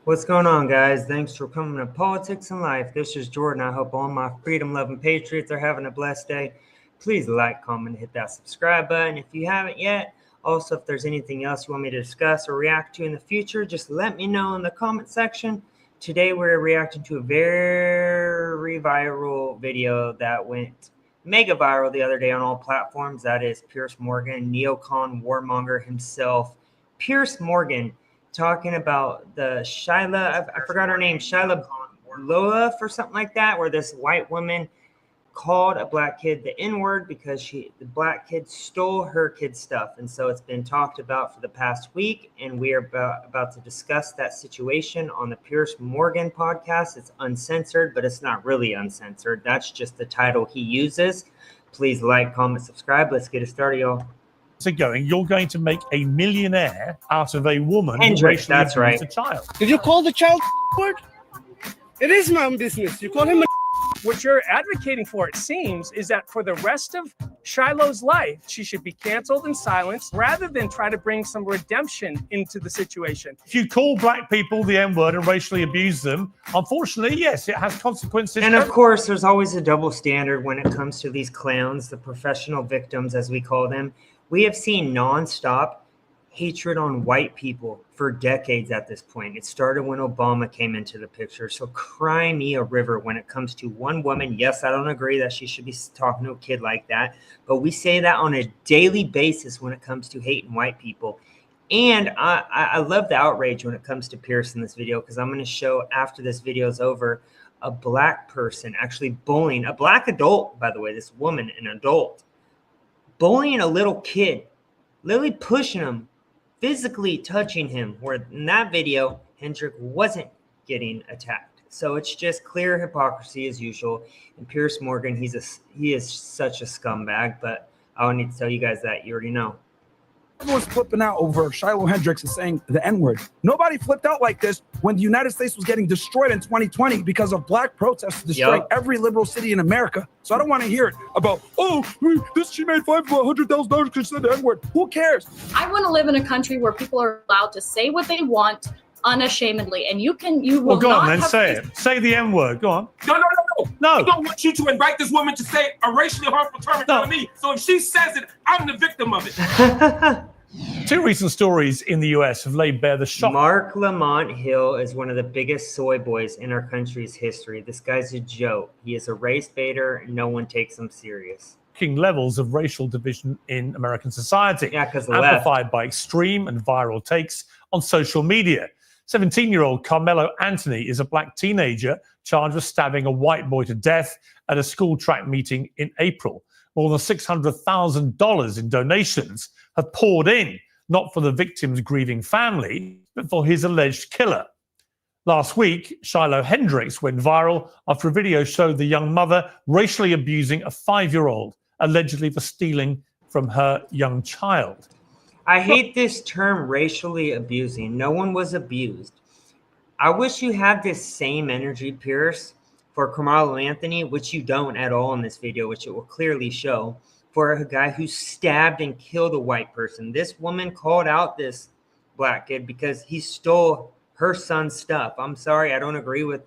What's going on, guys? Thanks for coming to Politics and Life. This is Jordan. I hope all my freedom-loving patriots are having a blessed day. Please like, comment, hit that subscribe button if you haven't yet. Also, if there's anything else you want me to discuss or react to in the future, just let me know in the comment section. Today, we're reacting to a very viral video that went mega viral the other day on all platforms. That is Piers Morgan, neocon warmonger himself. Piers Morgan talking about the I forgot her name, Shyla Lola or something like that, where this white woman called a black kid the N-word because the black kid stole her kid's stuff. And so it's been talked about for the past week, and we are about to discuss that situation on the Piers Morgan podcast. It's uncensored, but it's not really uncensored. That's just the title he uses. Please like, comment, subscribe. Let's get it started, y'all. You're going to make a millionaire out of a woman who Hendrix, that's right. a child. Did you call the child word? It is my own business. You call him a What you're advocating for, it seems, is that for the rest of Shiloh's life, she should be canceled and silenced rather than try to bring some redemption into the situation. If you call black people the N-word and racially abuse them, unfortunately, yes, it has consequences. And of course, there's always a double standard when it comes to these clowns, the professional victims, as we call them. We have seen nonstop hatred on white people for decades at this point. It started when Obama came into the picture. So cry me a river when it comes to one woman. Yes, I don't agree that she should be talking to a kid like that, but we say that on a daily basis when it comes to hating white people. And I love the outrage when it comes to Piers in this video, because I'm going to show after this video is over a black person actually bullying a black adult, by the way, this woman, an adult, bullying a little kid, literally pushing him, physically touching him, where in that video, Hendrix wasn't getting attacked. So it's just clear hypocrisy as usual. And Piers Morgan, he is such a scumbag, but I don't need to tell you guys that. You already know. Everyone's flipping out over Shiloh Hendrix is saying the N-word. Nobody flipped out like this when the United States was getting destroyed in 2020 because of black protests destroying every liberal city in America. So I don't want to hear it about, oh, she made $500,000 because she said the N-word. Who cares? I want to live in a country where people are allowed to say what they want unashamedly, and you will well, go not on then, say it. Say the N-word. Go on. No. I don't want you to invite this woman to say a racially harmful term in front of me. So if she says it, I'm the victim of it. Two recent stories in the US have laid bare the shock. Mark Lamont Hill is one of the biggest soy boys in our country's history. This guy's a joke. He is a race baiter, and no one takes him serious. Levels of racial division in American society. Yeah, because amplified by extreme and viral takes on social media. 17-year-old Carmelo Anthony is a black teenager charged with stabbing a white boy to death at a school track meeting in April. More than $600,000 in donations have poured in, not for the victim's grieving family, but for his alleged killer. Last week, Shiloh Hendrix went viral after a video showed the young mother racially abusing a 5-year-old, allegedly for stealing from her young child. I hate this term, racially abusing. No one was abused. I wish you had this same energy, Piers, for Carmelo Anthony, which you don't at all in this video, which it will clearly show, for a guy who stabbed and killed a white person. This woman called out this black kid because he stole her son's stuff. I'm sorry, I don't agree with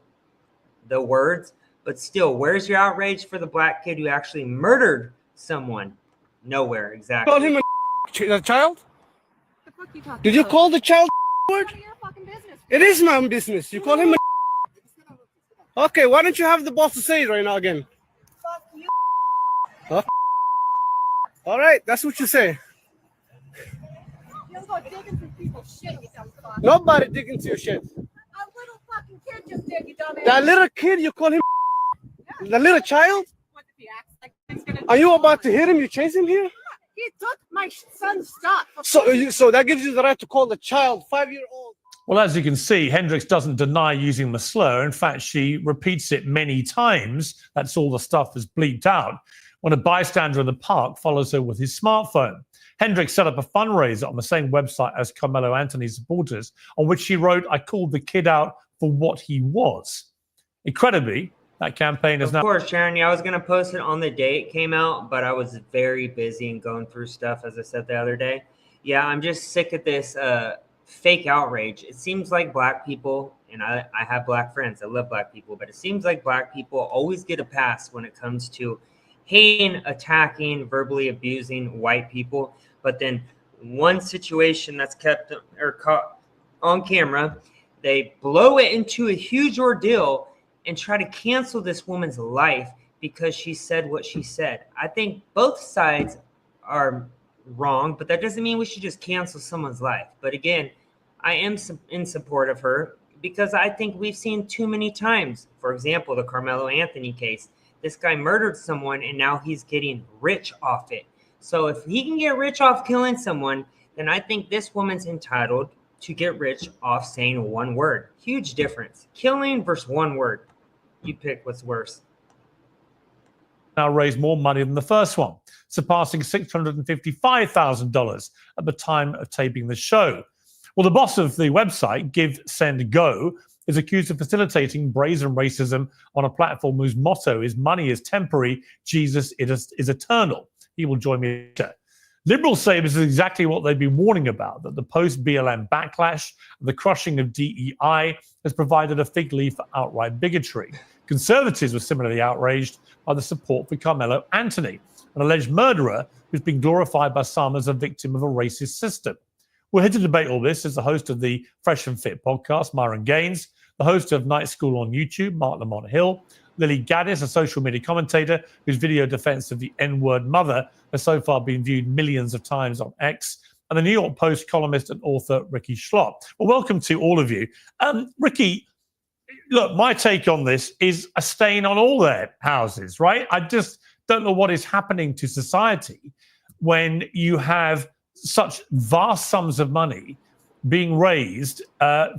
the words, but still, where's your outrage for the black kid who actually murdered someone? Nowhere, exactly. call him a child? Did you call the child word? It is my own business. You call him a okay, why don't you have the boss to say it right now again? Fuck you. Huh? All right, that's what you say. You don't go digging through people's shit, you dumb fuck. Nobody dig into your shit. A little fucking kid just did, you dumbass. That little kid, you call him the little child? What if he acts like he's gonna Are you about to hit him? You chase him here? He took my son's stuff. So that gives you the right to call the child 5-year-old. Well, as you can see, Hendrix doesn't deny using the slur. In fact, she repeats it many times. That's all the stuff is bleeped out. When a bystander in the park follows her with his smartphone. Hendrix set up a fundraiser on the same website as Carmelo Anthony's supporters, on which she wrote, "I called the kid out for what he was." Incredibly, that campaign is now... Of course, Sharon, I was going to post it on the day it came out, but I was very busy and going through stuff, as I said the other day. Yeah, I'm just sick of this fake outrage. It seems like black people, and I have black friends, I love black people, but it seems like black people always get a pass when it comes to hating, attacking, verbally abusing white people. But then one situation that's kept or caught on camera, they blow it into a huge ordeal and try to cancel this woman's life because she said what she said. I think both sides are wrong, but that doesn't mean we should just cancel someone's life. But again, I am in support of her because I think we've seen too many times. For example, the Carmelo Anthony case. This guy murdered someone and now he's getting rich off it. So if he can get rich off killing someone, then I think this woman's entitled to get rich off saying one word. Huge difference. Killing versus one word. You pick what's worse. Now raised more money than the first one, surpassing $655,000 at the time of taping the show. Well, the boss of the website, Give, Send, Go, is accused of facilitating brazen racism on a platform whose motto is money is temporary, Jesus is eternal. He will join me later. Liberals say this is exactly what they've been warning about, that the post-BLM backlash and the crushing of DEI has provided a fig leaf for outright bigotry. Conservatives were similarly outraged by the support for Carmelo Anthony, an alleged murderer who's been glorified by some as a victim of a racist system. We're here to debate all this as the host of the Fresh and Fit podcast, Myron Gaines, the host of Night School on YouTube, Mark Lamont Hill, Lily Gaddis, a social media commentator whose video defense of the N-word mother has so far been viewed millions of times on X, and the New York Post columnist and author Ricky Schlott. Well, welcome to all of you. Ricky, look, my take on this is a stain on all their houses, right? I just don't know what is happening to society when you have such vast sums of money being raised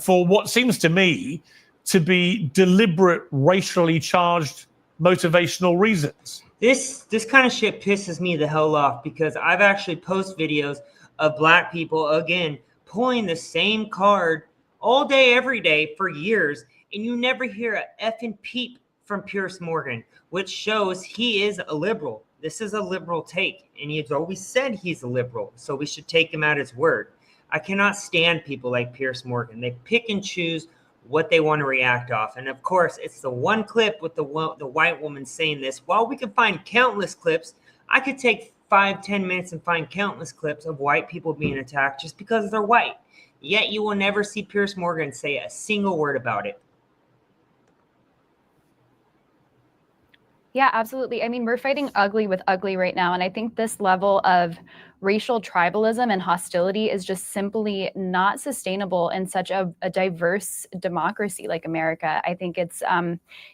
for what seems to me to be deliberate, racially charged, motivational reasons. This kind of shit pisses me the hell off because I've actually posted videos of black people, again, pulling the same card all day, every day for years, and you never hear a effing peep from Piers Morgan, which shows he is a liberal. This is a liberal take, and he's always said he's a liberal, so we should take him at his word. I cannot stand people like Piers Morgan. They pick and choose what they want to react off. And of course, it's the one clip with the white woman saying this. While we can find countless clips, I could take 5-10 minutes and find countless clips of white people being attacked just because they're white. Yet you will never see Piers Morgan say a single word about it. Yeah, absolutely. I mean, we're fighting ugly with ugly right now. And I think this level of racial tribalism and hostility is just simply not sustainable in such a diverse democracy like America. I think it's,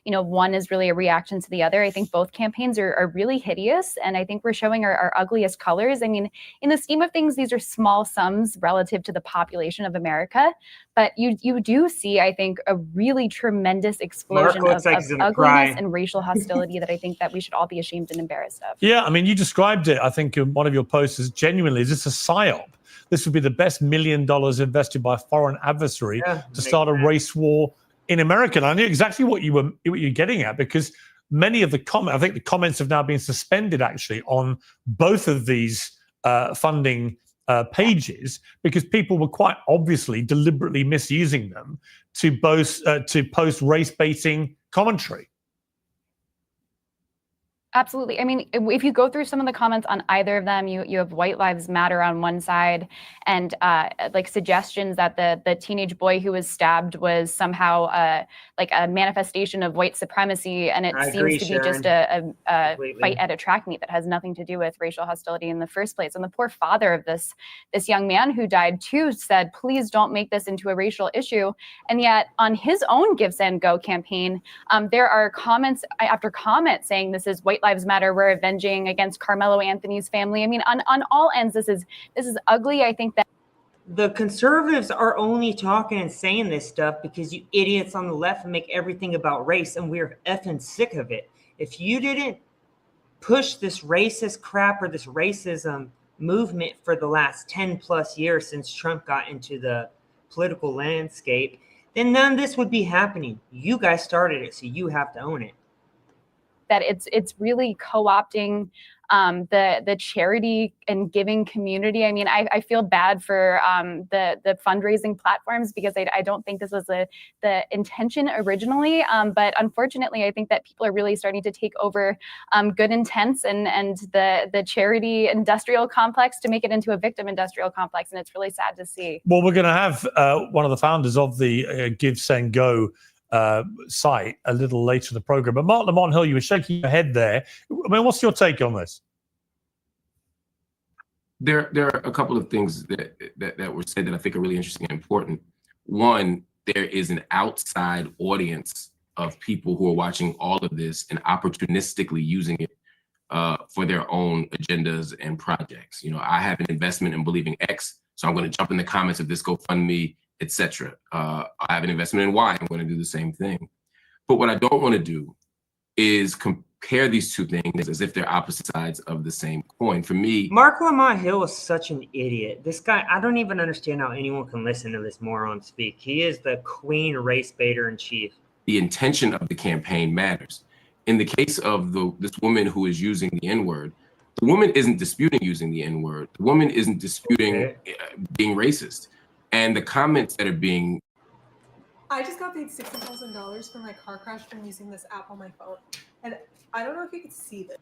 one is really a reaction to the other. I think both campaigns are really hideous. And I think we're showing our ugliest colors. I mean, in the scheme of things, these are small sums relative to the population of America. But you do see, I think, a really tremendous explosion of ugliness and racial hostility that I think that we should all be ashamed and embarrassed of. Yeah, I mean, you described it, I think, in one of your posts as genuinely, is this a psyop? This would be the best $1 million invested by a foreign adversary to start a race war in America. And I knew exactly what you're getting at, because many of the comments, I think the comments have now been suspended actually on both of these funding pages, because people were quite obviously deliberately misusing them to post race baiting commentary. Absolutely. I mean, if you go through some of the comments on either of them, you have White Lives Matter on one side and like suggestions that the teenage boy who was stabbed was somehow like a manifestation of white supremacy. And it seems to be just a fight at a track meet that has nothing to do with racial hostility in the first place. And the poor father of this young man who died too said, please don't make this into a racial issue. And yet on his own Give, Send, Go campaign, there are comments after comment saying this is White Lives Matter, we're avenging against Carmelo Anthony's family. I mean, on all ends, this is ugly. I think that the conservatives are only talking and saying this stuff because you idiots on the left make everything about race, and we're effing sick of it. If you didn't push this racist crap or this racism movement for the last 10 plus years since Trump got into the political landscape, then none of this would be happening. You guys started it, so you have to own it. That it's really co-opting the charity and giving community. I mean, I feel bad for the fundraising platforms because I don't think this was the intention originally. But unfortunately, I think that people are really starting to take over good intents and the charity industrial complex to make it into a victim industrial complex, and it's really sad to see. Well, we're going to have one of the founders of the Give, Send, Go site a little later in the program. But Mark Lamont Hill, you were shaking your head there. I mean, what's your take on this? There are a couple of things that were said that I think are really interesting and important. One, there is an outside audience of people who are watching all of this and opportunistically using it for their own agendas and projects. You know, I have an investment in believing X, so I'm going to jump in the comments of this GoFundMe, etc. I have an investment in Y. I'm going to do the same thing. But what I don't want to do is compare these two things as if they're opposite sides of the same coin. For me, Mark Lamont Hill is such an idiot. This guy, I don't even understand how anyone can listen to this moron speak. He is the queen race baiter in chief. The intention of the campaign matters. In the case of this woman who is using the N-word, the woman isn't disputing using the N-word. The woman isn't disputing being racist. And the comments that are being... I just got paid $60,000 for my car crash from using this app on my phone. And I don't know if you could see this.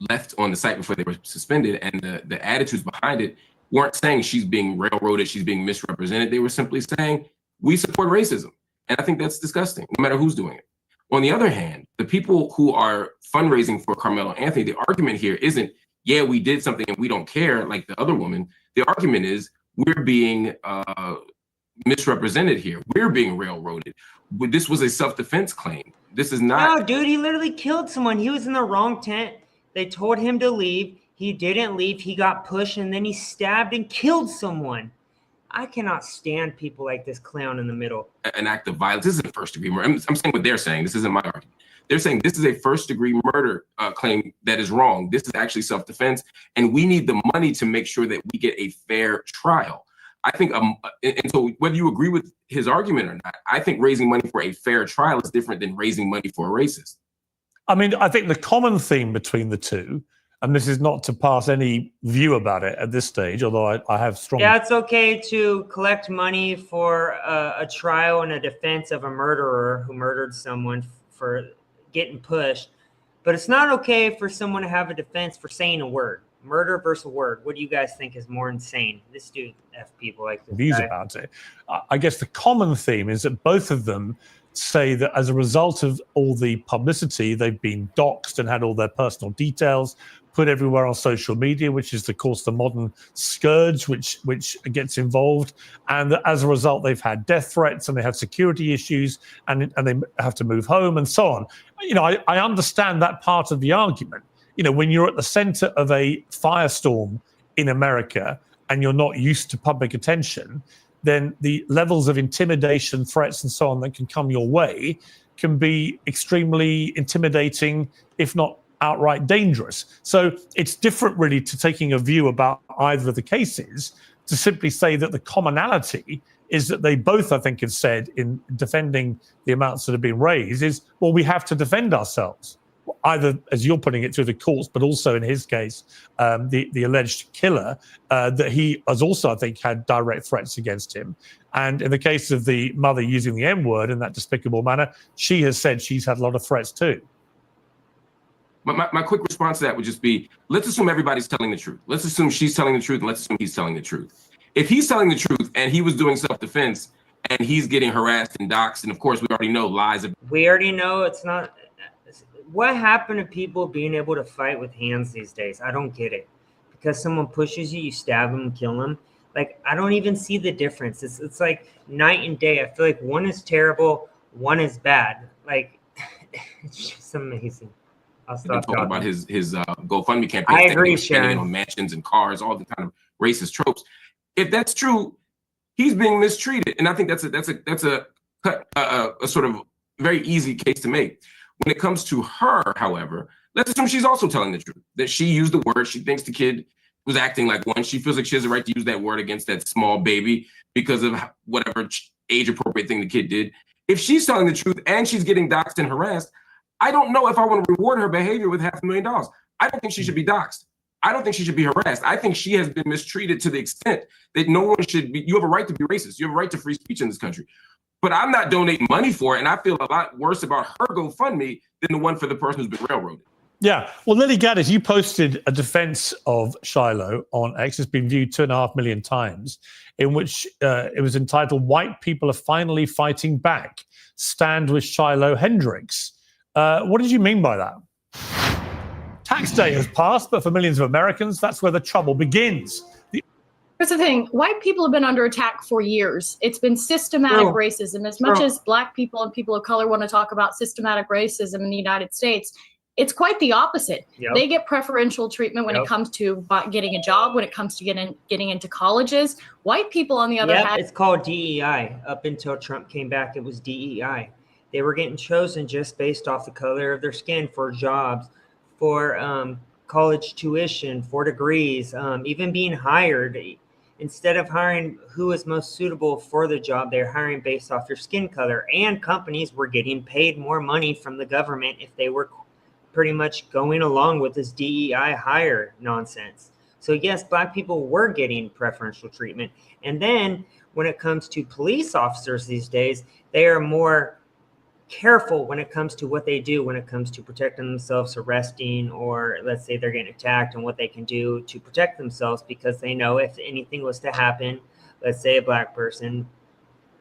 Left on the site before they were suspended, and the attitudes behind it weren't saying she's being railroaded, she's being misrepresented. They were simply saying, we support racism. And I think that's disgusting, no matter who's doing it. On the other hand, the people who are fundraising for Carmelo Anthony, the argument here isn't, yeah, we did something and we don't care like the other woman. The argument is we're being misrepresented here. We're being railroaded. This was a self-defense claim. This is not. No, dude, he literally killed someone. He was in the wrong tent. They told him to leave. He didn't leave. He got pushed, and then he stabbed and killed someone. I cannot stand people like this clown in the middle. An act of violence. This isn't first-degree murder. I'm saying what they're saying. This isn't my argument. They're saying this is a first-degree murder claim that is wrong. This is actually self-defense, and we need the money to make sure that we get a fair trial. I think, and so whether you agree with his argument or not, I think raising money for a fair trial is different than raising money for a racist. I mean, I think the common theme between the two, and this is not to pass any view about it at this stage, although I have strong... Yeah, it's okay to collect money for a trial and a defense of a murderer who murdered someone for getting pushed, but it's not okay for someone to have a defense for saying a word. Murder versus word. What do you guys think is more insane? This dude F people like this views guy. About it. I guess the common theme is that both of them say that as a result of all the publicity, they've been doxxed and had all their personal details put everywhere on social media, which is, of course, the modern scourge which gets involved. And as a result, they've had death threats and they have security issues and they have to move home and so on. You know, I understand that part of the argument. You know, when you're at the center of a firestorm in America and you're not used to public attention, then the levels of intimidation, threats, and so on that can come your way can be extremely intimidating, if not outright dangerous. So it's different really to taking a view about either of the cases to simply say that the commonality is that they both, I think, have said in defending the amounts that have been raised is, well, we have to defend ourselves. Either, as you're putting it, through the courts, but also in his case, the alleged killer, that he has also, I think, had direct threats against him. And in the case of the mother using the N-word in that despicable manner, she has said she's had a lot of threats too. My quick response to that would just be, let's assume everybody's telling the truth. Let's assume she's telling the truth, and let's assume he's telling the truth. If he's telling the truth and he was doing self-defense and he's getting harassed and doxxed, and of course we already know lies. We already know it's not... What happened to people being able to fight with hands these days? I don't get it. Because someone pushes you, you stab them, kill them. Like, I don't even see the difference. It's like night and day. I feel like one is terrible, one is bad. Like, it's just amazing. I'll stop talking about his GoFundMe campaign. I agree, Sharon. On mansions and cars, all the kind of racist tropes. If that's true, he's being mistreated, and I think that's a sort of very easy case to make. When it comes to her, however, let's assume she's also telling the truth, that she used the word. She thinks the kid was acting like one. She feels like she has the right to use that word against that small baby because of whatever age-appropriate thing the kid did. If she's telling the truth and she's getting doxxed and harassed, I don't know if I want to reward her behavior with $500,000. I don't think she should be doxxed. I don't think she should be harassed. I think she has been mistreated to the extent that no one should be. You have a right to be racist. You have a right to free speech in this country. But I'm not donating money for it, and I feel a lot worse about her GoFundMe than the one for the person who's been railroaded. Yeah. Well, Lily Gaddis, you posted a defense of Shiloh on X. It's been viewed 2.5 million times, in which it was entitled, "White People Are Finally Fighting Back. Stand with Shiloh Hendricks." What did you mean by that? Tax day has passed, but for millions of Americans, that's where the trouble begins. Here's the thing. White people have been under attack for years. It's been systematic racism. As much as Black people and people of color want to talk about systematic racism in the United States, it's quite the opposite. Yep. They get preferential treatment when it comes to getting a job, when it comes to getting into colleges. White people, on the other hand, it's called DEI. Up until Trump came back, it was DEI. They were getting chosen just based off the color of their skin for jobs, for college tuition, for degrees, even being hired. Instead of hiring who is most suitable for the job, they're hiring based off your skin color. And companies were getting paid more money from the government if they were pretty much going along with this DEI hire nonsense. So yes, Black people were getting preferential treatment. And then when it comes to police officers these days, they are more careful when it comes to what they do, when it comes to protecting themselves, arresting, or let's say they're getting attacked, and what they can do to protect themselves, because they know if anything was to happen, let's say a Black person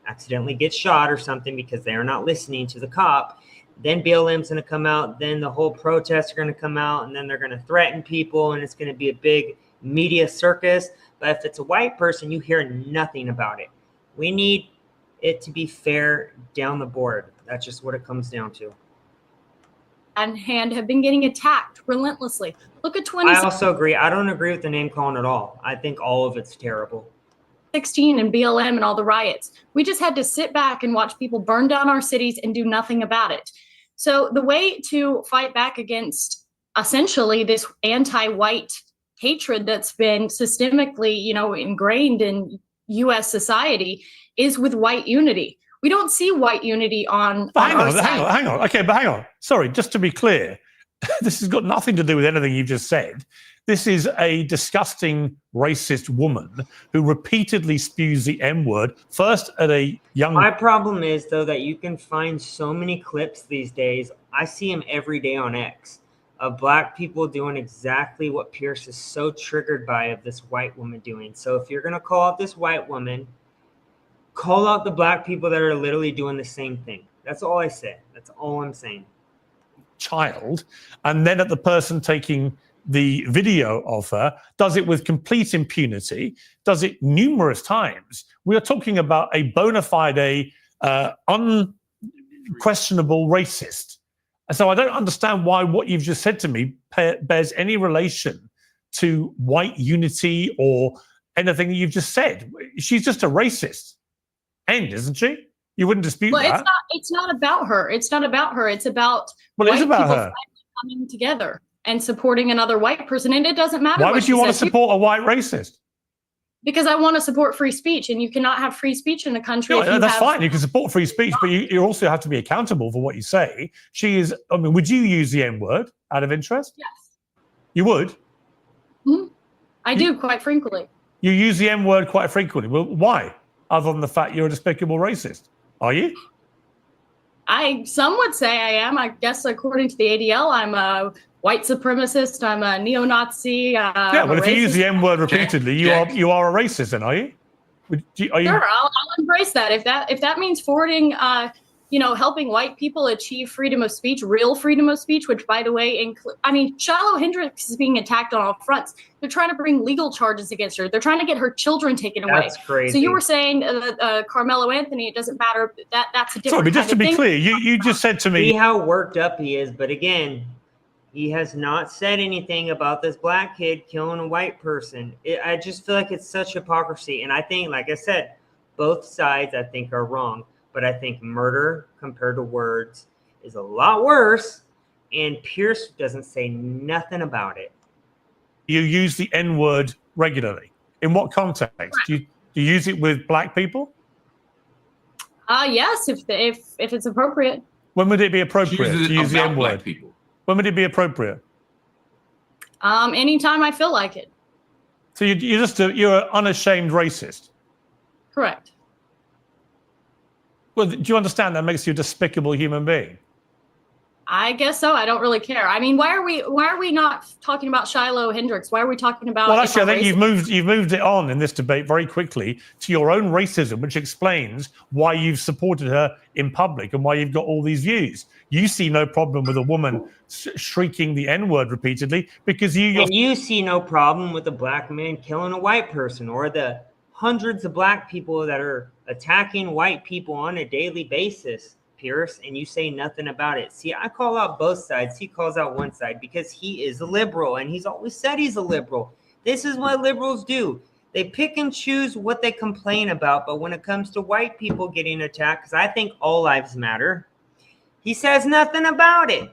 accidentally gets shot or something because they are not listening to the cop, then BLM's going to come out, then the whole protests are going to come out, and then they're going to threaten people, and it's going to be a big media circus. But if it's a white person, you hear nothing about it. We need it to be fair down the board. That's just what it comes down to. and have been getting attacked relentlessly. Look at I also agree. I don't agree with the name calling at all. I think all of it's terrible. 2016 and BLM and all the riots. We just had to sit back and watch people burn down our cities and do nothing about it. So the way to fight back against essentially this anti-white hatred that's been systemically, ingrained in U.S. society is with white unity. We don't see white unity on hang on. Okay, but hang on. Sorry, just to be clear, this has got nothing to do with anything you just said. This is a disgusting racist woman who repeatedly spews the N-word, first at a young... My problem is, though, that you can find so many clips these days. I see them every day on X of Black people doing exactly what Pierce is so triggered by of this white woman doing. So if you're going to call out this white woman, call out the Black people that are literally doing the same thing. That's all I said. That's all I'm saying. Child, and then at the person taking the video of her, does it with complete impunity, does it numerous times. We are talking about a bona fide, unquestionable racist. And so I don't understand why what you've just said to me bears any relation to white unity or anything that you've just said. She's just a racist. End, isn't she? You wouldn't dispute that. It's not about her. It's not about her. It's about well, it is about her coming together and supporting another white person. And it doesn't matter. Why would you want to support a white racist? Because I want to support free speech, and you cannot have free speech in a country. No, that's fine. You can support free speech, but you also have to be accountable for what you say. She is. I mean, would you use the N-word out of interest? Yes. You would. Mm-hmm. I do quite frequently. You use the N-word quite frequently. Well, why? Other than the fact you're a despicable racist, are you? Some would say I am. I guess according to the ADL, I'm a white supremacist. I'm a neo-Nazi. Yeah, well, if you use the N-word repeatedly, you are a racist, then, are you? Sure, I'll embrace that. If that means forwarding, helping white people achieve freedom of speech, real freedom of speech, which, by the way, Shiloh Hendricks is being attacked on all fronts. They're trying to bring legal charges against her. They're trying to get her children taken away. That's crazy. So you were saying Carmelo Anthony, it doesn't matter. That's a different. Sorry, but just to be clear, you just said to me. See how worked up he is, but again, he has not said anything about this Black kid killing a white person. I just feel like it's such hypocrisy, and I think, like I said, both sides I think are wrong. But I think murder compared to words is a lot worse, and Pierce doesn't say nothing about it. You use the N-word regularly. In what context? Right. Do you use it with Black people? Yes, if it's appropriate. When would it be appropriate Chooses to use the about N-word? black people. When would it be appropriate? Anytime I feel like it. So you're an unashamed racist. Correct. Well, do you understand that makes you a despicable human being? I guess so. I don't really care. I mean, why are we not talking about Shiloh Hendricks? Why are we talking about? Well, actually, I think you've moved it on in this debate very quickly to your own racism, which explains why you've supported her in public and why you've got all these views. You see no problem with a woman shrieking the N-word repeatedly because you see no problem with a black man killing a white person, or the hundreds of black people that are attacking white people on a daily basis, Pierce, and you say nothing about it. See, I call out both sides. He calls out one side because he is a liberal, and he's always said he's a liberal. This is what liberals do. They pick and choose what they complain about, but when it comes to white people getting attacked, because I think all lives matter, he says nothing about it.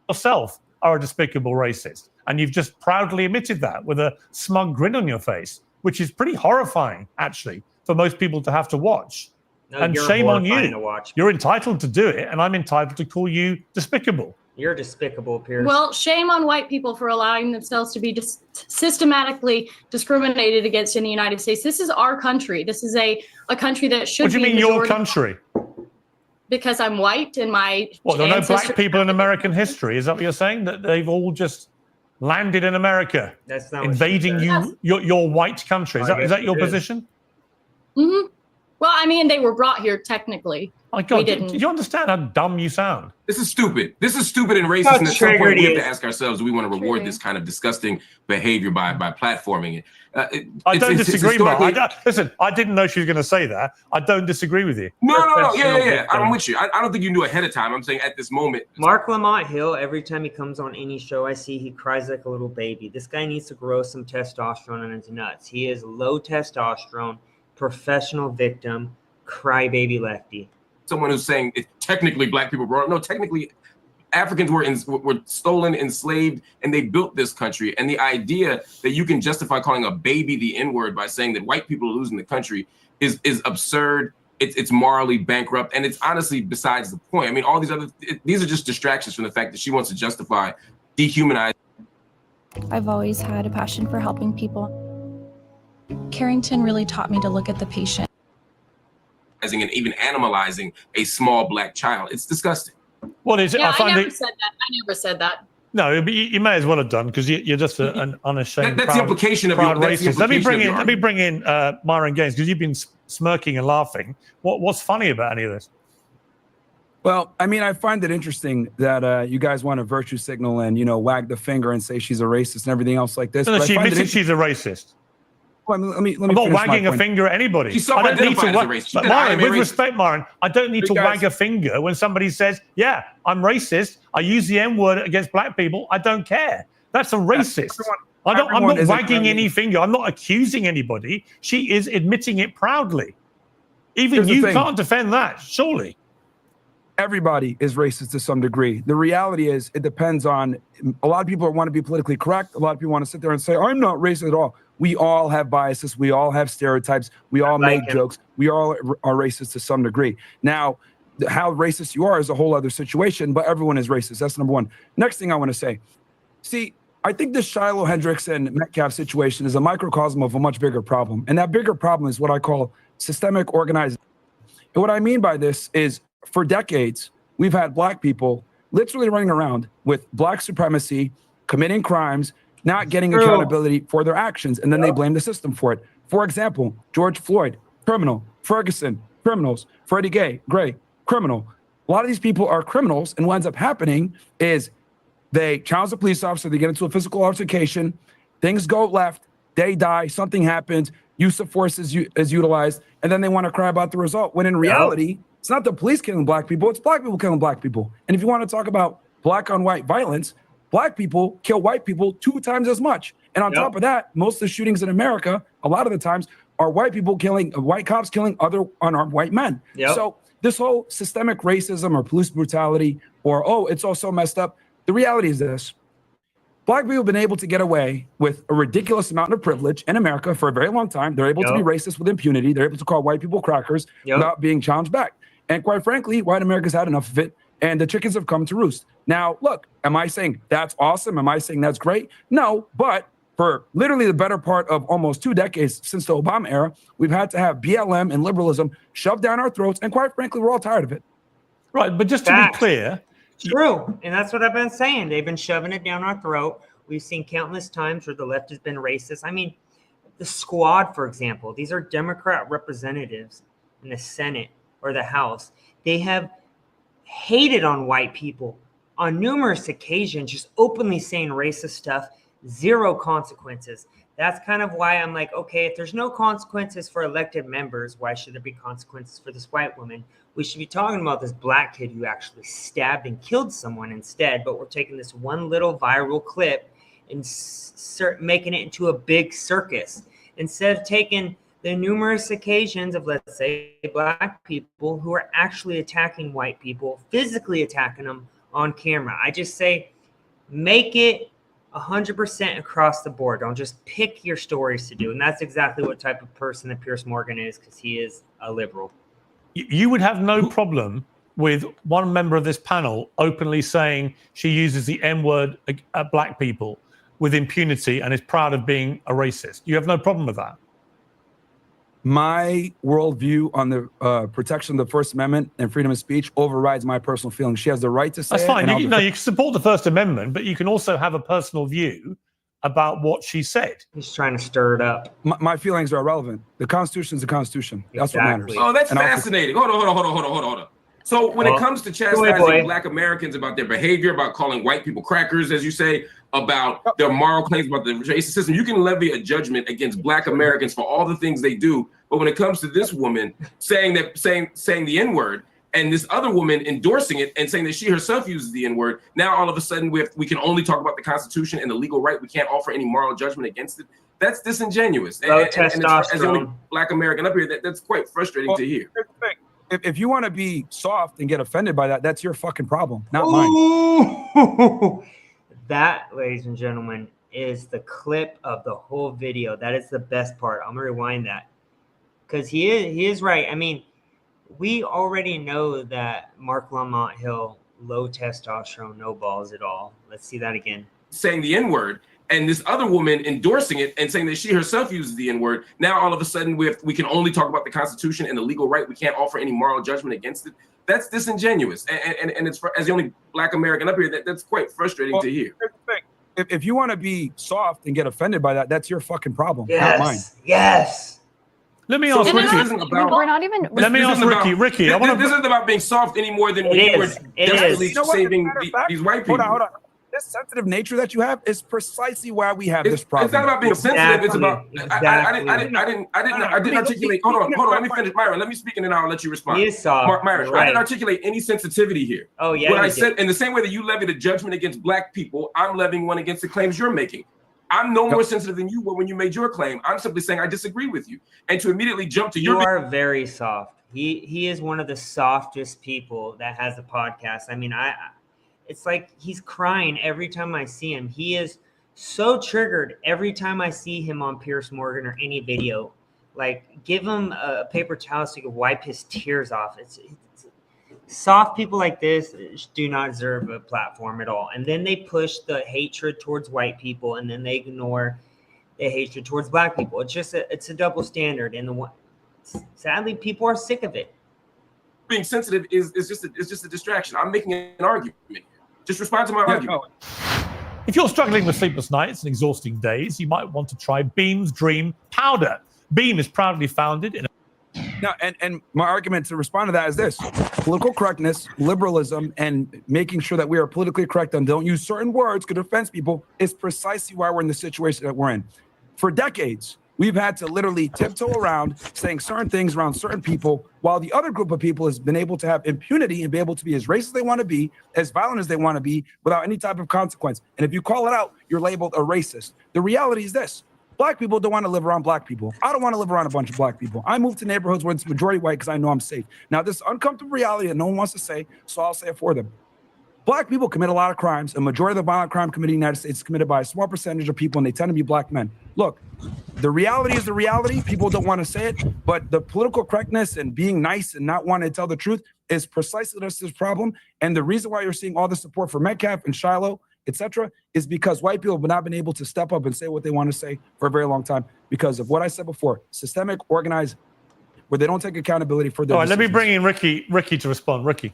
Yourself are a despicable racist, and you've just proudly admitted that with a smug grin on your face, which is pretty horrifying, actually, for most people to have to watch. No, and you're shame on horrifying you. to watch. You're entitled to do it, and I'm entitled to call you despicable. You're despicable, Pierce. Well, shame on white people for allowing themselves to be systematically discriminated against in the United States. This is our country. This is a country that should be. What do you mean your country? Because I'm white and my there are no black people in American history. Is that what you're saying? That they've all just landed in America, that's not invading your white country? Is that your position? Mm-hmm. Well, I mean, they were brought here technically. My God, do you understand how dumb you sound? This is stupid. This is stupid and racist. And at some point, we have to ask ourselves: do we want to reward this kind of disgusting behavior by platforming it? I don't disagree, Mark. Listen, I didn't know she was going to say that. I don't disagree with you. No. Yeah. I'm with you. I don't think you knew ahead of time. I'm saying at this moment. Mark Lamont Hill, every time he comes on any show I see, he cries like a little baby. This guy needs to grow some testosterone in his nuts. He is low testosterone, professional victim, crybaby lefty. Someone who's saying technically black people brought up. No, technically Africans were stolen, enslaved, and they built this country. And the idea that you can justify calling a baby the N-word by saying that white people are losing the country is absurd. It's morally bankrupt, and it's honestly besides the point. I mean, all these are just distractions from the fact that she wants to justify dehumanizing. I've always had a passion for helping people. Carrington really taught me to look at the patient. And even animalizing a small black child. It's disgusting. What is it? Yeah, I never said that. No, but you may as well have done because you're just an unashamed. That's the implication of your racist. Let me bring in Myron Gaines, because you've been smirking and laughing. What's funny about any of this? Well, I mean, I find it interesting that you guys want to virtue signal and wag the finger and say she's a racist and everything else like this. No, she admits she's a racist. Well, let me I'm not wagging a finger at anybody. She's self-identified as a racist. But Myron, with respect, Myron, I don't need to wag a finger when somebody says, yeah, I'm racist. I use the N-word against black people. I don't care. That's a racist. I'm not wagging any finger. I'm not accusing anybody. She is admitting it proudly. Even you can't defend that, surely. Everybody is racist to some degree. The reality is it depends on, a lot of people want to be politically correct. A lot of people want to sit there and say, I'm not racist at all. We all have biases. We all have stereotypes. We all make jokes. We all are racist to some degree. Now, how racist you are is a whole other situation, but everyone is racist. That's number one. Next thing I want to say, see, I think this Shiloh Hendricks and Metcalf situation is a microcosm of a much bigger problem. And that bigger problem is what I call systemic organizing. And what I mean by this is for decades, we've had black people literally running around with black supremacy, committing crimes, not getting accountability for their actions, and then they blame the system for it. For example, George Floyd, criminal. Ferguson, criminals. Freddie Gray, criminal. A lot of these people are criminals, and what ends up happening is they challenge the police officer, they get into a physical altercation, things go left, they die, something happens, use of force is utilized, and then they want to cry about the result, when in reality, it's not the police killing black people, it's black people killing black people. And if you want to talk about black on white violence, black people kill white people 2 times as much. And on top of that, most of the shootings in America, a lot of the times, are white people killing, white cops killing other unarmed white men. So this whole systemic racism or police brutality or, oh, it's all so messed up. The reality is this. Black people have been able to get away with a ridiculous amount of privilege in America for a very long time. They're able to be racist with impunity. They're able to call white people crackers without being challenged back. And quite frankly, white America's had enough of it, and the chickens have come to roost. Now, look, am I saying that's awesome? Am I saying that's great? No, but for literally the better part of almost 2 decades since the Obama era, we've had to have BLM and liberalism shoved down our throats, and quite frankly, we're all tired of it. Right, but just to be clear, true, and that's what I've been saying. They've been shoving it down our throat. We've seen countless times where the left has been racist. I mean, the Squad, for example, these are Democrat representatives in the Senate or the House. They have hated on white people on numerous occasions, just openly saying racist stuff, zero consequences. That's kind of why I'm like, okay, if there's no consequences for elected members, why should there be consequences for this white woman? We should be talking about this black kid who actually stabbed and killed someone instead, but we're taking this one little viral clip and making it into a big circus instead of taking the numerous occasions of, let's say, black people who are actually attacking white people, physically attacking them on camera. I just say, make it 100% across the board. Don't just pick your stories to do. And that's exactly what type of person that Piers Morgan is, because he is a liberal. You would have no problem with one member of this panel openly saying she uses the N-word at black people with impunity and is proud of being a racist. You have no problem with that? My worldview on the protection of the First Amendment and freedom of speech overrides my personal feelings. She has the right to say That's it. fine. You can support the First Amendment, but you can also have a personal view about what she said. He's trying to stir it up. My feelings are irrelevant. The Constitution is the Constitution. That's what matters. Oh, that's fascinating. Hold on. So when it comes to chastising black Americans about their behavior, about calling white people crackers, as you say, about their moral claims about the racist system, you can levy a judgment against black Americans for all the things they do. But when it comes to this woman saying the N-word, and this other woman endorsing it and saying that she herself uses the N-word, now all of a sudden we can only talk about the Constitution and the legal right. We can't offer any moral judgment against it. That's disingenuous. And as the only black American up here, that's quite frustrating to hear. If you want to be soft and get offended by that, that's your fucking problem, not mine. That, ladies and gentlemen, is the clip of the whole video. That is the best part. I'm gonna rewind that because he is right. I mean, we already know that Mark Lamont Hill, low testosterone, no balls at all. Let's see that again. Saying the N-word, and this other woman endorsing it and saying that she herself uses the N-word. Now all of a sudden we can only talk about the Constitution and the legal right. We can't offer any moral judgment against it. That's disingenuous. And it's as the only black American up here, that's quite frustrating to hear. If you want to be soft and get offended by that, that's your fucking problem, not mine. Yes. Let me ask Ricky. We're not even. Let me ask Ricky. Ricky, this isn't about being soft any more than we were desperately saving these white people. Hold on. This sensitive nature that you have is precisely why we have this problem. It's not about being sensitive. It's about I didn't articulate. Hold on. Let me finish, Myron. Let me speak and then I'll let you respond. He is soft. Myron, I didn't articulate any sensitivity here. Oh yeah. What I said, in the same way that you levied a judgment against black people, I'm levying one against the claims you're making. I'm no more sensitive than you were when you made your claim. I'm simply saying I disagree with you. And to immediately jump to your... You are very soft. He is one of the softest people that has a podcast. I mean, it's like he's crying every time I see him. He is so triggered every time I see him on Piers Morgan or any video. Like, give him a paper towel so he can wipe his tears off. It's soft people like this do not deserve a platform at all. And then they push the hatred towards white people, and then they ignore the hatred towards black people. It's just it's a double standard. And sadly, people are sick of it. Being sensitive is just a distraction. I'm making an argument. Just respond to my argument. If you're struggling with sleepless nights and exhausting days, you might want to try Beam's Dream Powder. Beam is proudly founded in No, and my argument to respond to that is this: political correctness, liberalism, and making sure that we are politically correct and don't use certain words to offend people is precisely why we're in the situation that we're in. For decades, we've had to literally tiptoe around saying certain things around certain people, while the other group of people has been able to have impunity and be able to be as racist as they want to be, as violent as they want to be, without any type of consequence. And if you call it out, you're labeled a racist. The reality is this: black people don't want to live around black people. I don't want to live around a bunch of black people. I move to neighborhoods where it's majority white because I know I'm safe. Now, this is uncomfortable reality that no one wants to say, so I'll say it for them. Black people commit a lot of crimes. A majority of the violent crime committed in the United States is committed by a small percentage of people, and they tend to be black men. Look, the reality is the reality. People don't want to say it, but the political correctness and being nice and not wanting to tell the truth is precisely this problem. And the reason why you're seeing all the support for Metcalf and Shiloh, etc., is because white people have not been able to step up and say what they want to say for a very long time because of what I said before, systemic, organized, where they don't take accountability for their All right, decisions. let me bring in Ricky to respond. Ricky.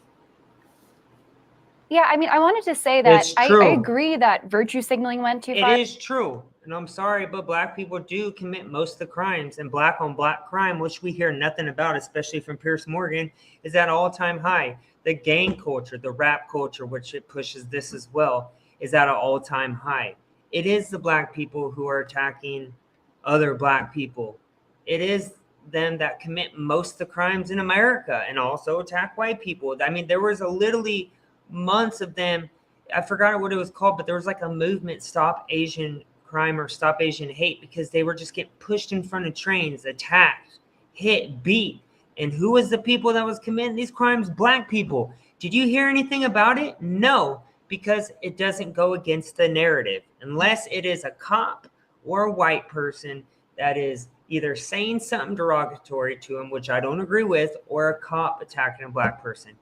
Yeah, I mean, I wanted to say that I agree that virtue signaling went too far. It is true. And I'm sorry, but black people do commit most of the crimes, and black on black crime, which we hear nothing about, especially from Piers Morgan, is at all-time high. The gang culture, the rap culture, which it pushes this as well, is at an all-time high. It is the black people who are attacking other black people. It is them that commit most of the crimes in America and also attack white people. I mean, there was literally months of them. I forgot what it was called, but there was like a movement, Stop Asian Crime or Stop Asian Hate, because they were just getting pushed in front of trains, attacked, hit, beat. And who was the people that was committing these crimes? Black people. Did you hear anything about it? No, because it doesn't go against the narrative unless it is a cop or a white person that is either saying something derogatory to him, which I don't agree with, or a cop attacking a black person.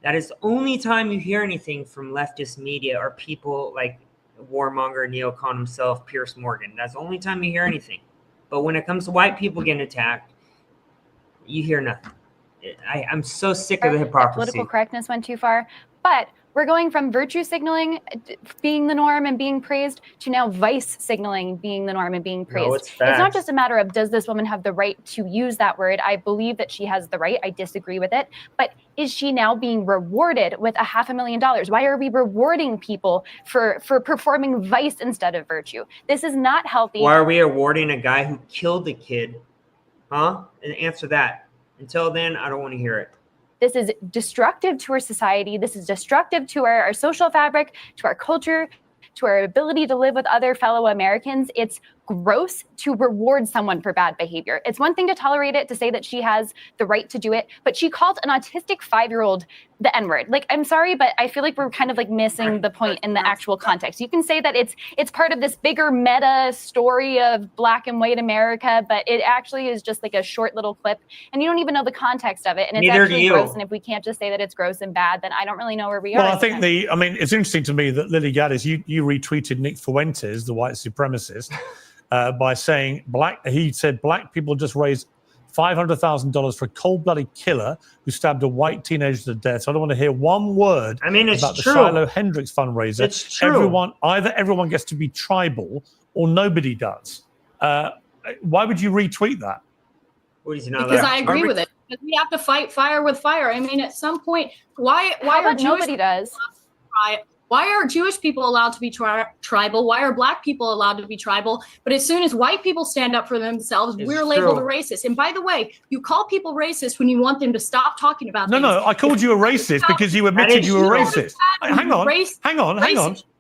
That is the only time you hear anything from leftist media or people like warmonger neocon himself, Piers Morgan. That's the only time you hear anything. But when it comes to white people getting attacked, you hear nothing. I'm so sick of the hypocrisy. Political correctness went too far. But we're going from virtue signaling being the norm and being praised to now vice signaling being the norm and being praised. No, it's not just a matter of does this woman have the right to use that word. I believe that she has the right. I disagree with it. But is she now being rewarded with $500,000? Why are we rewarding people for performing vice instead of virtue? This is not healthy. Why are we awarding a guy who killed a kid? Huh? And answer that. Until then, I don't want to hear it. This is destructive to our society. This is destructive to our social fabric, to our culture, to our ability to live with other fellow Americans. It's gross to reward someone for bad behavior. It's one thing to tolerate it, to say that she has the right to do it, but she called an autistic 5-year-old the N-word. Like, I'm sorry, but I feel like we're kind of like missing the point in the actual context. You can say that it's part of this bigger meta story of black and white America, but it actually is just like a short little clip, and you don't even know the context of it. And it's actually gross. And if we can't just say that it's gross and bad, then I don't really know where we are. Well, I think it's interesting to me that Lily Gaddis, you retweeted Nick Fuentes, the white supremacist, by saying he said black people just raised $500,000 for a cold-blooded killer who stabbed a white teenager to death. So I don't want to hear one word about the Shiloh Hendricks fundraiser. It's true. Either everyone gets to be tribal or nobody does. Why would you retweet that? Because I agree with it. Because we have to fight fire with fire. I mean, at some point, why are nobody does? Why are Jewish people allowed to be tribal? Why are black people allowed to be tribal? But as soon as white people stand up for themselves, we're labeled a racist. And by the way, you call people racist when you want them to stop talking about things. No, I called you a racist because you admitted you were racist. Hang on.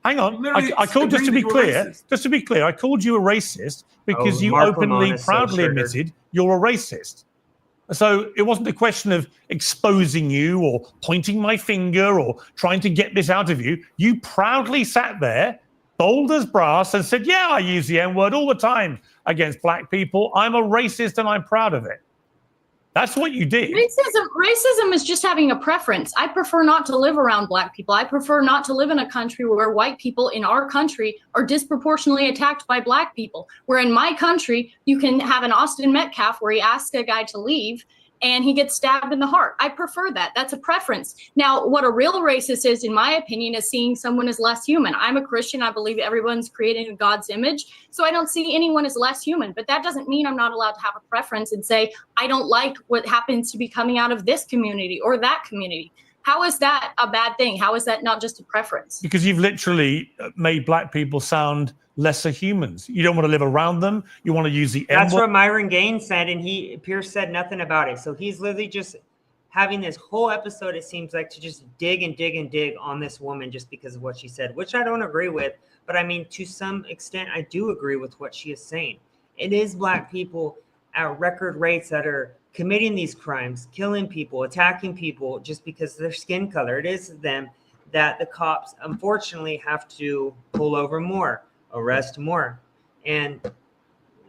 I called, just to be clear, I called you a racist because you openly, proudly admitted you're a racist. So it wasn't a question of exposing you or pointing my finger or trying to get this out of you. You proudly sat there, bold as brass, and said, yeah, I use the N-word all the time against black people. I'm a racist and I'm proud of it. That's what you did. Racism is just having a preference. I prefer not to live around black people. I prefer not to live in a country where white people in our country are disproportionately attacked by black people. Where in my country, you can have an Austin Metcalf where he asks a guy to leave and he gets stabbed in the heart. I prefer that. That's a preference. Now, what a real racist is, in my opinion, is seeing someone as less human. I'm a Christian. I believe everyone's created in God's image. So I don't see anyone as less human. But that doesn't mean I'm not allowed to have a preference and say, I don't like what happens to be coming out of this community or that community. How is that a bad thing? How is that not just a preference? Because you've literally made black people sound lesser humans. You don't want to live around them. You want to use the That's what Myron Gaines said, and Pierce said nothing about it. So he's literally just having this whole episode, it seems like, to just dig and dig and dig on this woman just because of what she said, which I don't agree with. But I mean, to some extent, I do agree with what she is saying. It is black people at record rates that are committing these crimes, killing people, attacking people just because of their skin color. It is them that the cops unfortunately have to pull over more, arrest more. And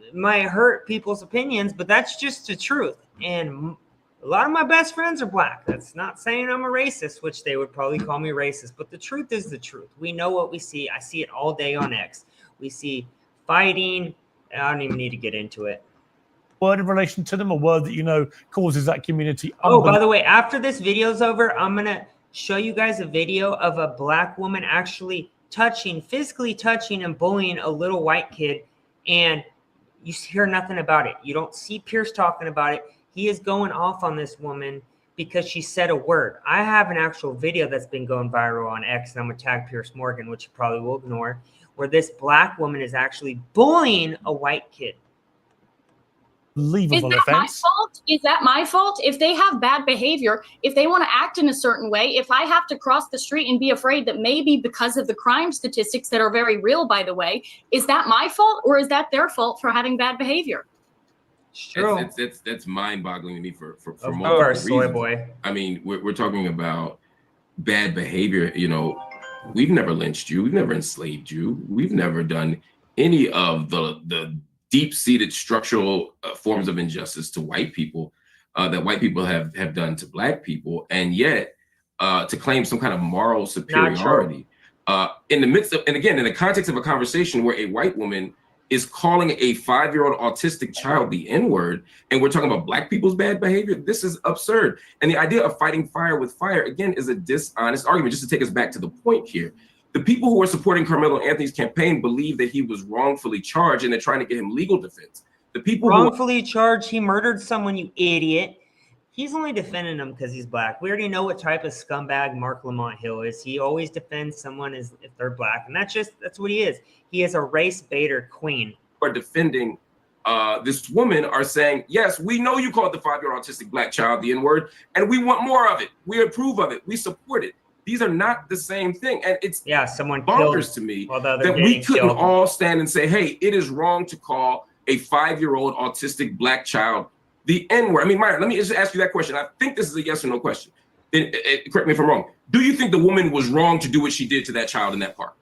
it might hurt people's opinions, but that's just the truth. And a lot of my best friends are black. That's not saying I'm a racist, which they would probably call me racist, but the truth is the truth. We know what we see. I see it all day on X. We see fighting. I don't even need to get into it. Word in relation to them, a word that you know causes that community. Oh, by the way, after this video's over, I'm going to show you guys a video of a black woman actually physically touching and bullying a little white kid, and you hear nothing about it. You don't see Pierce talking about it. He is going off on this woman because she said a word. I have an actual video that's been going viral on X, and I'm going to tag Pierce Morgan, which you probably will ignore, where this black woman is actually bullying a white kid. Is that my fault? Is that my fault? If they have bad behavior, if they want to act in a certain way, if I have to cross the street and be afraid that maybe because of the crime statistics that are very real, by the way, is that my fault or is that their fault for having bad behavior? True. That's mind-boggling to me for of multiple course, soy reasons. boy. I mean, we're talking about bad behavior. You know, we've never lynched you. We've never enslaved you. We've never done any of the deep-seated structural forms of injustice to white people that white people have done to black people. And yet, to claim some kind of moral superiority in the midst of, and again, in the context of a conversation where a white woman is calling a 5-year-old autistic child the N-word, and we're talking about black people's bad behavior, this is absurd. And the idea of fighting fire with fire, again, is a dishonest argument. Just to take us back to the point here, the people who are supporting Carmelo Anthony's campaign believe that he was wrongfully charged, and they're trying to get him legal defense. The people wrongfully charged, he murdered someone, you idiot. He's only defending him because he's black. We already know what type of scumbag Mark Lamont Hill is. He always defends someone if they're black, and that's what he is. He is a race baiter queen. Are defending this woman are saying, yes, we know you called the 5-year-old autistic black child the N-word, and we want more of it. We approve of it. We support it. These are not the same thing. And it's someone bonkers to me that we couldn't all stand and say, hey, it is wrong to call a 5-year-old autistic black child the N-word. I mean, Myron, let me just ask you that question. I think this is a yes or no question. Correct me if I'm wrong. Do you think the woman was wrong to do what she did to that child in that park?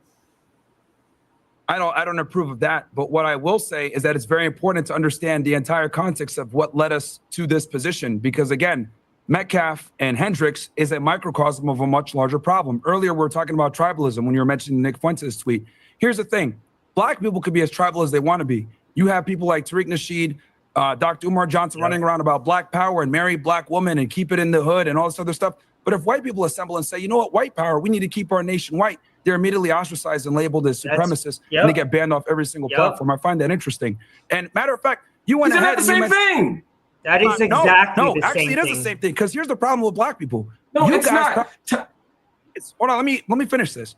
I don't approve of that. But what I will say is that it's very important to understand the entire context of what led us to this position. Because again, Metcalf and Hendricks is a microcosm of a much larger problem. Earlier, we were talking about tribalism when you were mentioning Nick Fuentes' tweet. Here's the thing. Black people could be as tribal as they want to be. You have people like Tariq Nasheed, Dr. Umar Johnson running around about black power and marry black women and keep it in the hood and all this other stuff. But if white people assemble and say, you know what, white power, we need to keep our nation white, they're immediately ostracized and labeled as supremacists, and they get banned off every single platform. I find that interesting. And matter of fact, you went ahead and same thing. That is exactly the same thing. Actually, it is the same thing. Because here's the problem with black people. No, it's not. Hold on, let me finish this.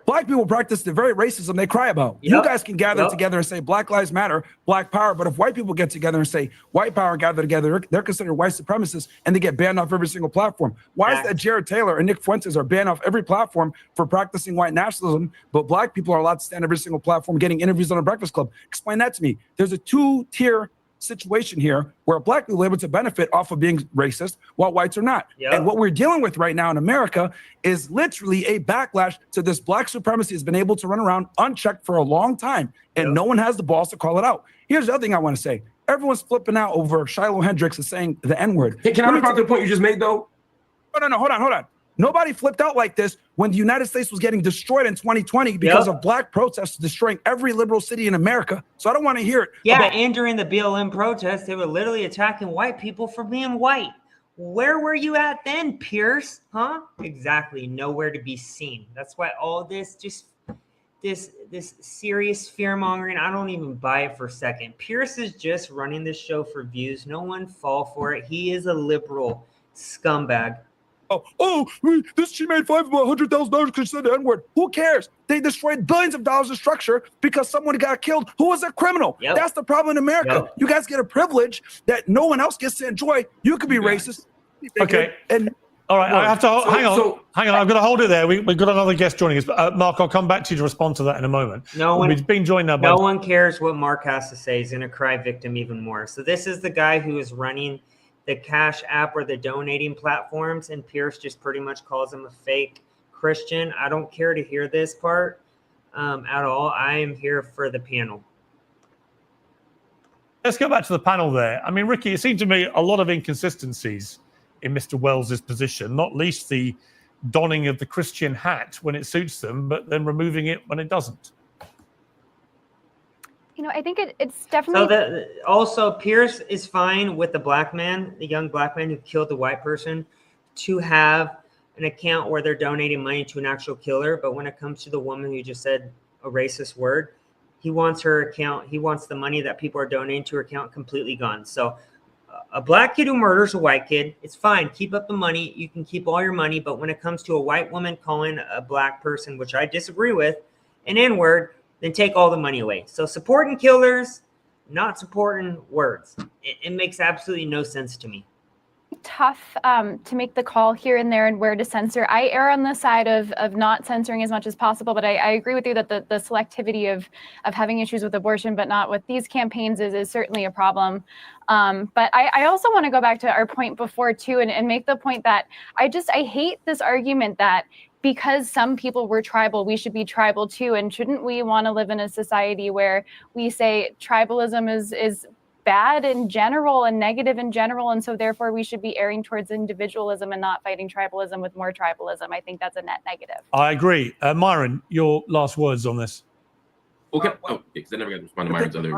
Black people practice the very racism they cry about. You guys can gather together and say Black Lives Matter, Black Power, but if white people get together and say white power and gather together, they're considered white supremacists and they get banned off every single platform. Why is that Jared Taylor and Nick Fuentes are banned off every platform for practicing white nationalism, but black people are allowed to stand every single platform getting interviews on a Breakfast Club? Explain that to me. There's a two-tier situation here where black people are able to benefit off of being racist while whites are not. And what we're dealing with right now in America is literally a backlash to this black supremacy has been able to run around unchecked for a long time, and no one has the balls to call it out. Here's the other thing I want to say. Everyone's flipping out over Shiloh Hendricks is saying the N-word. Hey, can I respond to the point you just made, though? No, hold on. Nobody flipped out like this when the United States was getting destroyed in 2020 because of black protests destroying every liberal city in America. So I don't want to hear it. And during the BLM protests, they were literally attacking white people for being white. Where were you at then, Pierce? Huh? Exactly. Nowhere to be seen. That's why all this this serious fear-mongering, I don't even buy it for a second. Pierce is just running this show for views. No one fall for it. He is a liberal scumbag. She made $100,000 because she said the N-word. Who cares? They destroyed billions of dollars of structure because someone got killed who was a criminal. That's the problem in America. You guys get a privilege that no one else gets to enjoy. You could be racist. Okay. All right, I have to hang on. I'm going to hold it there. We've got another guest joining us. Mark, I'll come back to you to respond to that in a moment. We've been joined now by no one cares what Mark has to say. He's going to cry victim even more. So this is the guy who is running the Cash App or the donating platforms, and Pierce just pretty much calls him a fake Christian. I don't care to hear this part at all. I am here for the panel. Let's go back to the panel there. I mean, Ricky, it seemed to me a lot of inconsistencies in Mr. Wells's position, not least the donning of the Christian hat when it suits them, but then removing it when it doesn't. You know, I think it's definitely... So also, Pierce is fine with the black man, the young black man who killed the white person, to have an account where they're donating money to an actual killer. But when it comes to the woman who just said a racist word, he wants her account, he wants the money that people are donating to her account completely gone. So a black kid who murders a white kid, it's fine. Keep up the money. You can keep all your money. But when it comes to a white woman calling a black person, which I disagree with, an N-word, then take all the money away. So supporting killers, not supporting words. It makes absolutely no sense to me. Tough to make the call here and there and where to censor. I err on the side of not censoring as much as possible, but I agree with you that the selectivity of having issues with abortion, but not with these campaigns is certainly a problem. But I also want to go back to our point before too and make the point that I hate this argument that because some people were tribal, we should be tribal too. And shouldn't we want to live in a society where we say tribalism is bad in general and negative in general, and so therefore we should be erring towards individualism and not fighting tribalism with more tribalism? I think that's a net negative. I agree. Myron, your last words on this. Okay. Because I never got to respond to Myron's other.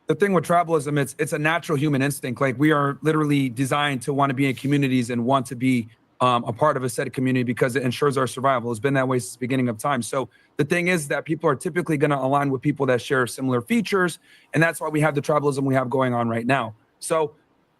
The thing with tribalism, it's a natural human instinct. Like, we are literally designed to want to be in communities and want to be a part of a set of community because it ensures our survival. It's been that way since the beginning of time. So the thing is that people are typically going to align with people that share similar features. And that's why we have the tribalism we have going on right now. So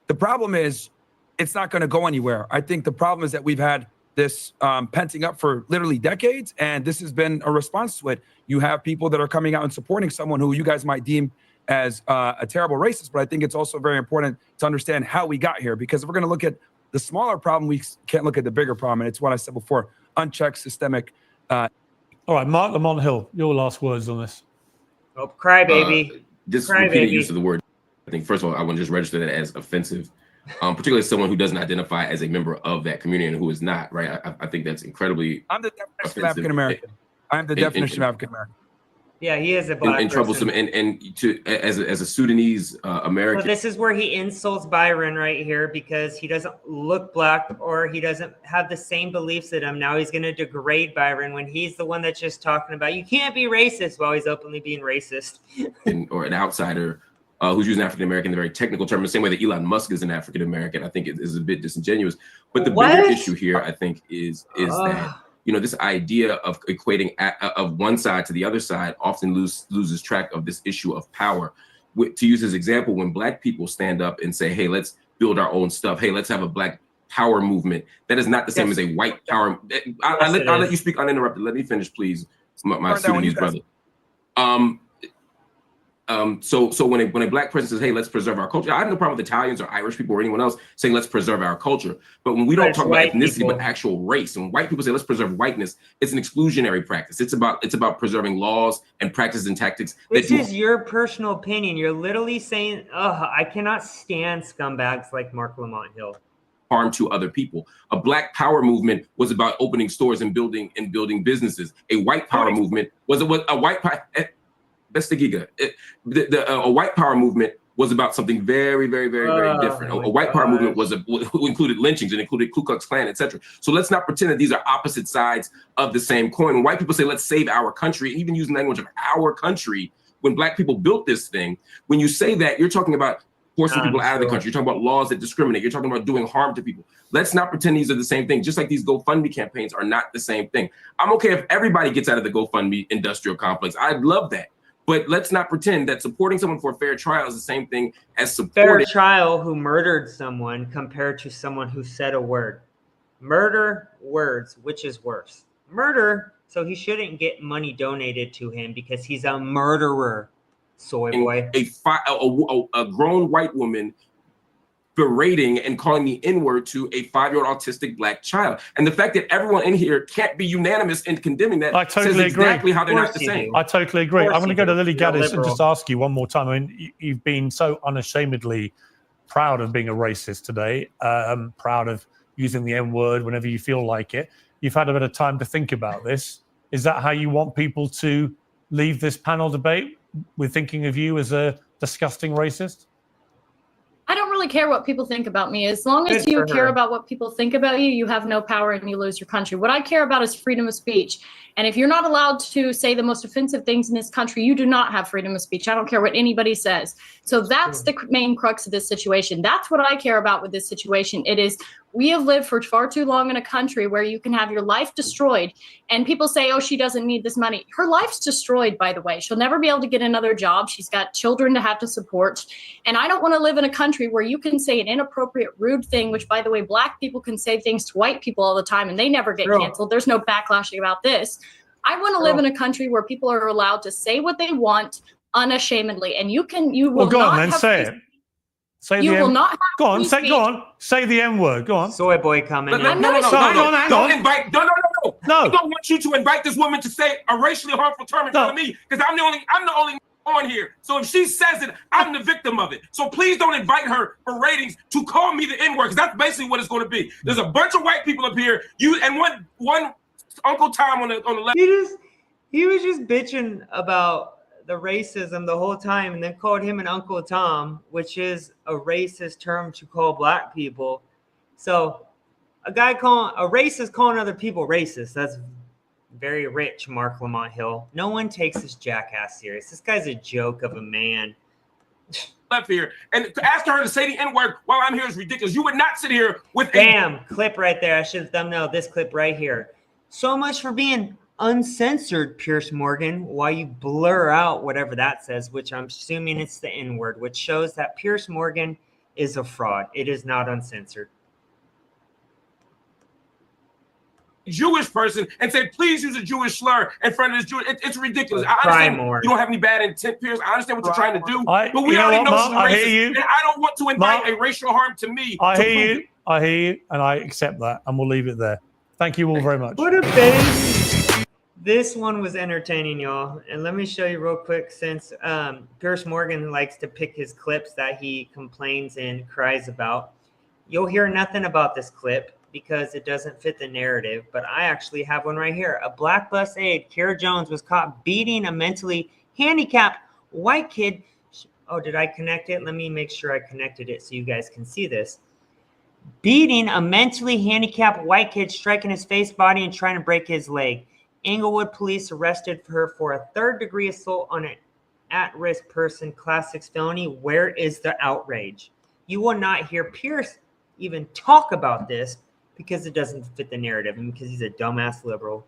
the problem is it's not going to go anywhere. I think the problem is that we've had this penting up for literally decades, and this has been a response to it. You have people that are coming out and supporting someone who you guys might deem as a terrible racist, but I think it's also very important to understand how we got here, because if we're going to look at the smaller problem, we can't look at the bigger problem. And it's what I said before, unchecked systemic. All right, Mark Lamont Hill, your last words on this. Oh, crybaby. This repeated use of the word, I think, first of all, I want to just register that as offensive, particularly someone who doesn't identify as a member of that community and who is not, right? I think that's incredibly I'm the definition of African American. I'm the definition of African American. Yeah, he is a black and troublesome, and to as a Sudanese American. So this is where he insults Byron right here, because he doesn't look black or he doesn't have the same beliefs as him. Now he's going to degrade Byron when he's the one that's just talking about you can't be racist while he's openly being racist. Or an outsider who's using African American in a very technical term, the same way that Elon Musk is an African American. I think it is a bit disingenuous. But the bigger issue here, I think, is that, you know, this idea of equating of one side to the other side often loses track of this issue of power. To use his example, when black people stand up and say, hey, let's build our own stuff. Hey, let's have a black power movement. That is not the same as a white power. I'll let you speak uninterrupted. Let me finish, please, my Sudanese brother. So when a black person says, hey, let's preserve our culture, I have no problem with Italians or Irish people or anyone else saying let's preserve our culture. But when we don't talk about ethnicity, but actual race, and white people say let's preserve whiteness, it's an exclusionary practice. It's about preserving laws and practices and tactics. This is your personal opinion. You're literally saying, I cannot stand scumbags like Mark Lamont Hill. Harm to other people. A black power movement was about opening stores and building businesses. A white power movement was a white power. A white power movement was about something very, very, very, very different. A white power movement was who included lynchings and included Ku Klux Klan, etc. So let's not pretend that these are opposite sides of the same coin. When white people say let's save our country, even using language of our country, when black people built this thing, when you say that, you're talking about forcing people out of the country. You're talking about laws that discriminate. You're talking about doing harm to people. Let's not pretend these are the same thing. Just like these GoFundMe campaigns are not the same thing. I'm okay if everybody gets out of the GoFundMe industrial complex. I'd love that. But let's not pretend that supporting someone for a fair trial is the same thing as supporting fair trial who murdered someone compared to someone who said a word. Murder, words, which is worse? Murder, so he shouldn't get money donated to him because he's a murderer, soy boy. A grown white woman berating and calling the N-word to a 5-year-old autistic black child. And the fact that everyone in here can't be unanimous in condemning that says exactly how they're not the same. I totally agree. I'm going to go to Lily Gaddis and just ask you one more time. I mean, you've been so unashamedly proud of being a racist today, proud of using the N-word whenever you feel like it. you've had a bit of time to think about this. Is that how you want people to leave this panel debate, with thinking of you as a disgusting racist? I don't really care what people think about me. As long as you care about what people think about you, you have no power and you lose your country. What I care about is freedom of speech. And if you're not allowed to say the most offensive things in this country, you do not have freedom of speech. I don't care what anybody says. So that's the main crux of this situation. That's what I care about with this situation. It is, we have lived for far too long in a country where you can have your life destroyed. And people say, oh, she doesn't need this money. Her life's destroyed, by the way. She'll never be able to get another job. She's got children to have to support. And I don't want to live in a country where you can say an inappropriate, rude thing, which, by the way, Black people can say things to white people all the time and they never get canceled. There's no backlashing about this. I want to live in a country where people are allowed to say what they want unashamedly. And you will go not on then, have say it. Say you the will M. not have Go on, free say speech. go on. Say the M word. Go on. Soy boy coming in. Don't invite. No. I don't want you to invite this woman to say a racially harmful term in front of me, because I'm the only on here. So if she says it, I'm the victim of it. So please don't invite her for ratings to call me the N-word, because that's basically what it's going to be. There's a bunch of white people up here. You and one Uncle Tom on the left. He was just bitching about the racism the whole time, and then called him an Uncle Tom, which is a racist term to call Black people. So a racist calling other people racist, that's very rich, Mark Lamont Hill. No one takes this jackass serious. This guy's a joke of a man. Left here, and ask her to say the N-word while I'm here is ridiculous. You would not sit here with clip right there. I should have thumbnailed this clip right here. So much for being uncensored, Piers Morgan, while you blur out whatever that says, which I'm assuming it's the N-word, which shows that Piers Morgan is a fraud. It is not uncensored. Jewish person and say, please use a Jewish slur in front of this Jewish. It's ridiculous. I understand you don't have any bad intent, Piers. I understand what you're trying to do, but we already know she's racist, and I don't want to invite a racial harm to me. I hear you, and I accept that, and we'll leave it there. Thank you all very much. What a baby. This one was entertaining, y'all. And let me show you real quick, since Piers Morgan likes to pick his clips that he complains and cries about. You'll hear nothing about this clip because it doesn't fit the narrative, but I actually have one right here. A Black bus aide, Kara Jones, was caught beating a mentally handicapped white kid. Oh, did I connect it? Let me make sure I connected it so you guys can see this. Beating a mentally handicapped white kid, striking his face, body, and trying to break his leg. Inglewood police arrested her for a third-degree assault on an at-risk person, Class 6 felony. Where is the outrage? You will not hear Piers even talk about this because it doesn't fit the narrative and because he's a dumbass liberal.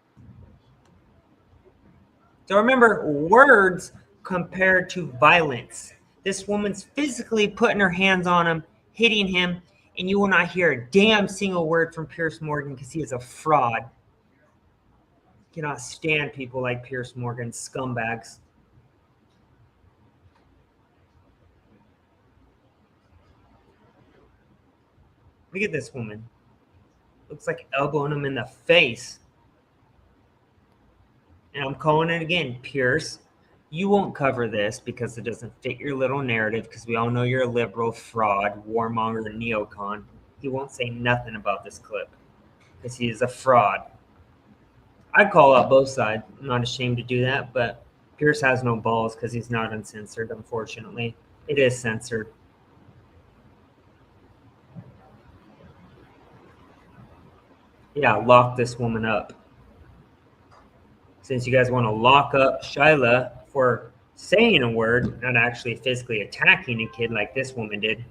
So remember, words compared to violence. This woman's physically putting her hands on him, hitting him, and you will not hear a damn single word from Piers Morgan because he is a fraud. Cannot stand people like Piers Morgan, scumbags. Look at this woman. Looks like elbowing him in the face. And I'm calling it again, Piers. You won't cover this because it doesn't fit your little narrative, because we all know you're a liberal, fraud, warmonger, neocon. He won't say nothing about this clip because he is a fraud. I call out both sides. I'm not ashamed to do that, but Piers has no balls because he's not uncensored, unfortunately. It is censored. Yeah, lock this woman up. Since you guys want to lock up Shyla for saying a word, not actually physically attacking a kid like this woman did.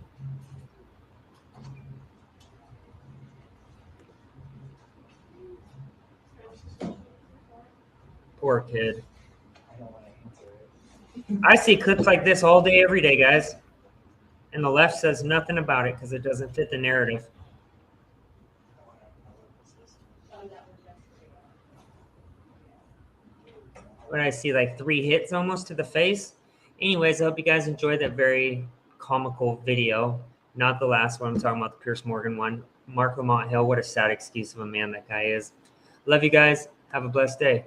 Poor kid. I see clips like this all day, every day, guys. And the left says nothing about it because it doesn't fit the narrative. When I see like 3 hits almost to the face. Anyways, I hope you guys enjoyed that very comical video. Not the last one. I'm talking about the Piers Morgan one. Mark Lamont Hill, what a sad excuse of a man that guy is. Love you guys. Have a blessed day.